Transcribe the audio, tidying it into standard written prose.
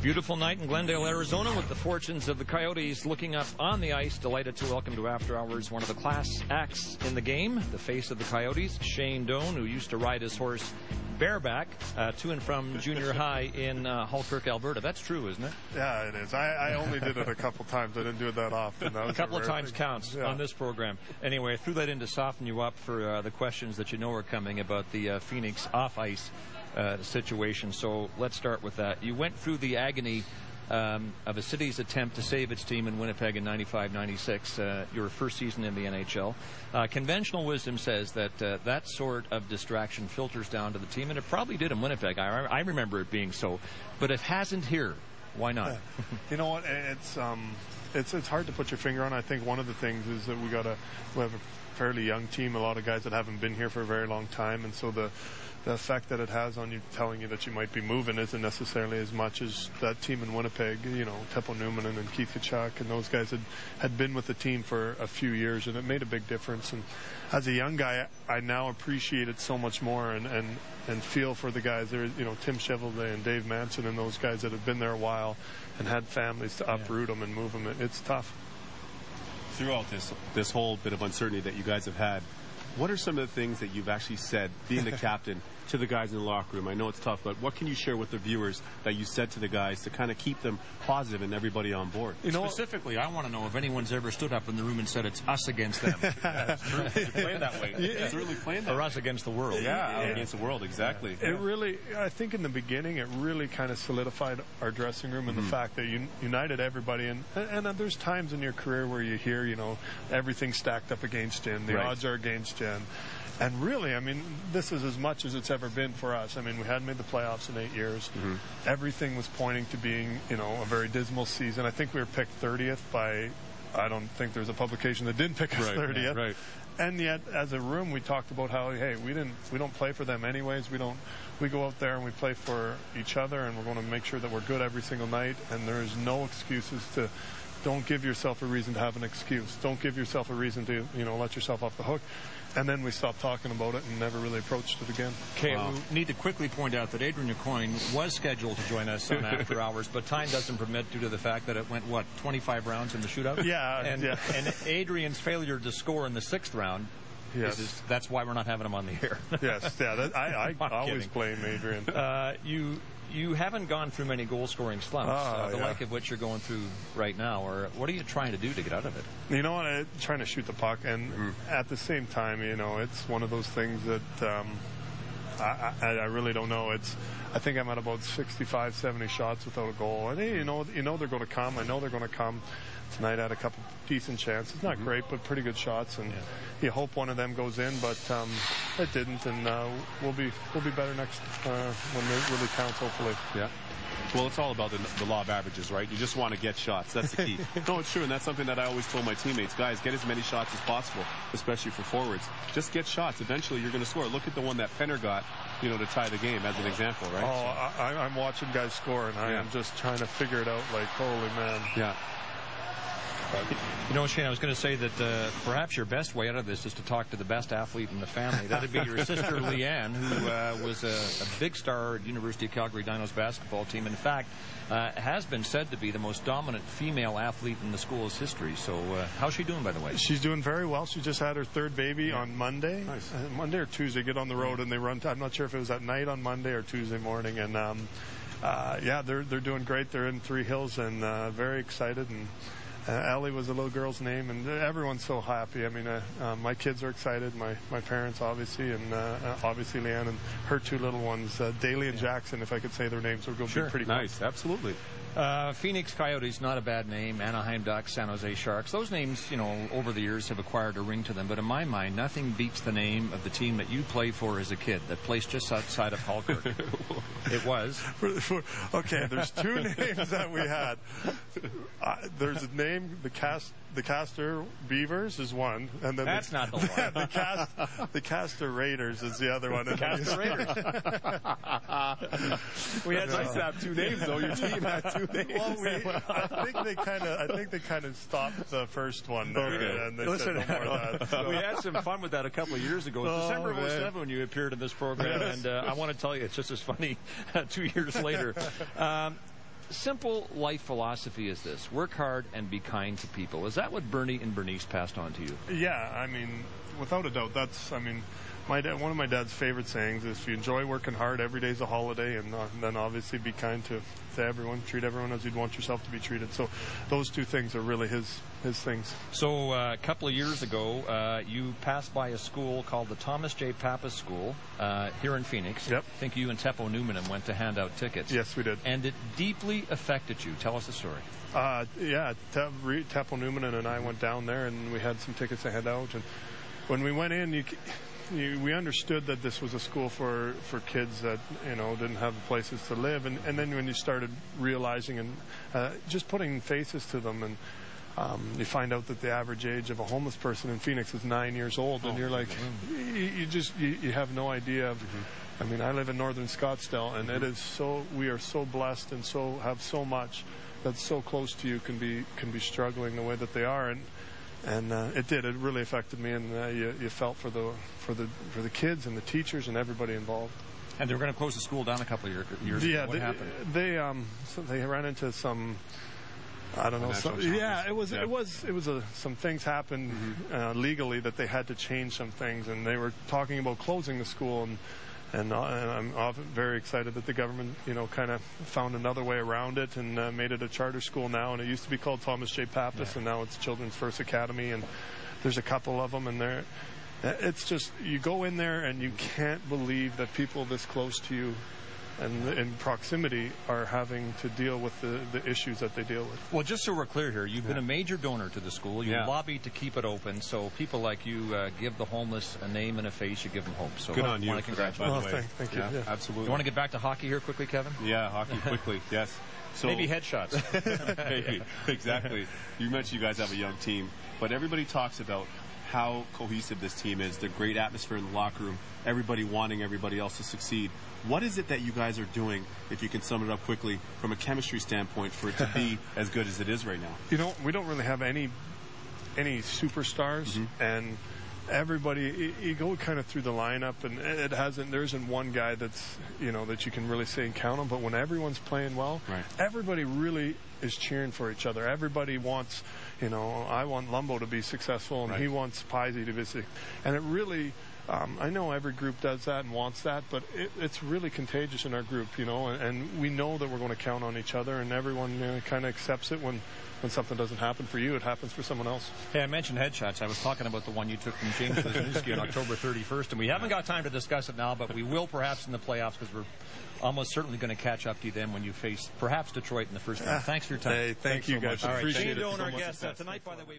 Beautiful night in Glendale, Arizona, with the fortunes of the Coyotes looking up on the ice. Delighted to welcome to After Hours one of the class acts in the game, the face of the Coyotes, Shane Doan, who used to ride his horse bareback to and from junior high in Halkirk, Alberta. That's true, isn't it? Yeah, it is. I only did it a couple times. I didn't do it that often. That a couple of times counts on this program. Anyway, I threw that in to soften you up for the questions that you know are coming about the Phoenix off-ice situation. So let's start with that. You went through the agony of a city's attempt to save its team in Winnipeg in 95-96, your first season in the NHL. Conventional wisdom says that that sort of distraction filters down to the team, and it probably did in Winnipeg. I remember it being so, but it hasn't here. Why not? You know what? It's hard to put your finger on. I think one of the things is that we have a fairly young team, a lot of guys that haven't been here for a very long time, and so the effect that it has on you, telling you that you might be moving, isn't necessarily as much as that team in Winnipeg. You know, Teppo Newman and Keith Tkachuk and those guys had been with the team for a few years, and it made a big difference. And as a young guy, I now appreciate it so much more and feel for the guys there. You know, Tim Chevalier and Dave Manson and those guys that have been there a while and had families to uproot them and move them. It's tough. Throughout this whole bit of uncertainty that you guys have had, what are some of the things that you've actually said, being the captain, to the guys in the locker room? I know it's tough, but what can you share with the viewers that you said to the guys to kind of keep them positive and everybody on board? You know, specifically, I want to know if anyone's ever stood up in the room and said it's us against them. That's true. You're playing that way. It's really playing that way. Or us against the world. Yeah, against the world, exactly. It really, I think in the beginning, it really kind of solidified our dressing room and the fact that you united everybody. And there's times in your career where you hear, you know, everything's stacked up against you and the odds are against you. And really, I mean, this is as much as it's ever been for us. I mean, we hadn't made the playoffs in 8 years. Everything was pointing to being, you know, a very dismal season. I think we were picked 30th by, I don't think there's a publication that didn't pick us 30th. Right. And yet, as a room, we talked about how, hey, we don't play for them anyways. We go out there and we play for each other, and we're going to make sure that we're good every single night. And there's no excuses to. Don't give yourself a reason to have an excuse. Don't give yourself a reason to, you know, let yourself off the hook. And then we stopped talking about it and never really approached it again. Okay, we need to quickly point out that Adrian Aucoin was scheduled to join us on After Hours, but time doesn't permit due to the fact that it went, 25 rounds in the shootout? Yeah. And Adrian's failure to score in the 6th round, that's why we're not having him on the air. Yes, I always blame Adrian. You haven't gone through many goal-scoring slumps, the like of which you're going through right now. Or what are you trying to do to get out of it? You know what? I'm trying to shoot the puck, and at the same time, you know, it's one of those things that I really don't know. I think I'm at about 65, 70 shots without a goal, and you know they're going to come. I know they're going to come. Tonight I had a couple decent chances. Not great, but pretty good shots, and you hope one of them goes in, but it didn't, and we'll be better next when it really counts, hopefully. Yeah. Well, it's all about the law of averages, right? You just want to get shots. That's the key. No, it's true, and that's something that I always told my teammates. Guys, get as many shots as possible, especially for forwards. Just get shots. Eventually, you're going to score. Look at the one that Penner got, you know, to tie the game as an example, right? Oh, I'm watching guys score, and I am just trying to figure it out like, holy man. Yeah. You know, Shane, I was going to say that perhaps your best way out of this is to talk to the best athlete in the family. That would be your sister, Leanne, who was a big star at University of Calgary Dinos basketball team. In fact, has been said to be the most dominant female athlete in the school's history. So how's she doing, by the way? She's doing very well. She just had her 3rd baby on Monday. Nice. Monday or Tuesday, get on the road, and they run. I'm not sure if it was at night on Monday or Tuesday morning. And, they're doing great. They're in 3 Hills and very excited. And Ellie was the little girl's name, and everyone's so happy. I mean, my kids are excited, my parents, obviously, and obviously Leanne and her 2 little ones, Daly and Jackson, if I could say their names, would go be pretty nice. Fun. Absolutely. Phoenix Coyotes, not a bad name. Anaheim Ducks, San Jose Sharks. Those names, you know, over the years have acquired a ring to them. But in my mind, nothing beats the name of the team that you played for as a kid that placed just outside of Halkirk. It was. Okay, there's 2 names that we had. There's a name, the Castor Beavers is one, and then that's not the one. The Castor Raiders is the other one. The Castor Raiders. We had nice to have 2 names, though. Your team had 2 names. Well, I think they kind of stopped the first one there, and they said no more of that. So. We had some fun with that a couple of years ago. December of 2007 when you appeared in this program, and I want to tell you, it's just as funny 2 years later. simple life philosophy is this: work hard and be kind to people. Is that what Bernie and Bernice passed on to you? Yeah, I mean, without a doubt, that's, I mean, one of my dad's favorite sayings is, if you enjoy working hard, every day's a holiday, and then obviously be kind to everyone, treat everyone as you'd want yourself to be treated. So those two things are really his things. So a couple of years ago, you passed by a school called the Thomas J. Pappas School here in Phoenix. Yep. I think you and Teppo Newman went to hand out tickets. Yes, we did. And it deeply affected you. Tell us the story. Yeah, Teppo Newman and I went down there, and we had some tickets to hand out. And when we went in, we understood that this was a school for kids that, you know, didn't have places to live. And then when you started realizing and just putting faces to them, and you find out that the average age of a homeless person in Phoenix is 9 years old, and you're like, you have no idea of, I mean, I live in northern Scottsdale, and it is so, we are so blessed and so have so much that's so close to you can be struggling the way that they are. And it really affected me, and you felt for the kids and the teachers and everybody involved. And they were going to close the school down a couple of years ago. What happened? They ran into some, I don't know. Some things happened legally that they had to change some things, and they were talking about closing the school. And I'm often very excited that the government, you know, kind of found another way around it and made it a charter school now. And it used to be called Thomas J. Pappas, and now it's Children's First Academy. And there's a couple of them, and it's just, you go in there and you can't believe that people this close to you and in proximity are having to deal with the issues that they deal with. Well, just so we're clear here, you've been a major donor to the school. You lobbied to keep it open, so people like you give the homeless a name and a face, you give them hope. So good on you. I want to congratulate you. Thank you. Yeah. Absolutely. You want to get back to hockey here quickly, Kevin? Yeah, hockey quickly, yes. So, maybe headshots. Maybe, exactly. You mentioned you guys have a young team, but everybody talks about how cohesive this team is, the great atmosphere in the locker room, everybody wanting everybody else to succeed. What is it that you guys are doing, if you can sum it up quickly, from a chemistry standpoint, for it to be as good as it is right now? You know, we don't really have any superstars, and everybody, you go kind of through the lineup, and there isn't one guy that's, you know, that you can really say and count on, but when everyone's playing well, everybody really is cheering for each other. Everybody wants, you know, I want Lumbo to be successful, and he wants Pisey to be successful. And it really, I know every group does that and wants that, but it's really contagious in our group, you know, and we know that we're going to count on each other, and everyone kind of accepts it when something doesn't happen for you, it happens for someone else. Hey, I mentioned headshots. I was talking about the one you took from James Wisniewski on October 31st, and we haven't got time to discuss it now, but we will perhaps in the playoffs, because we're almost certainly going to catch up to you then when you face perhaps Detroit in the first round. Thanks for your time. Hey, thank you guys. All right, appreciate it. Shane Doan, our guest tonight, by the way.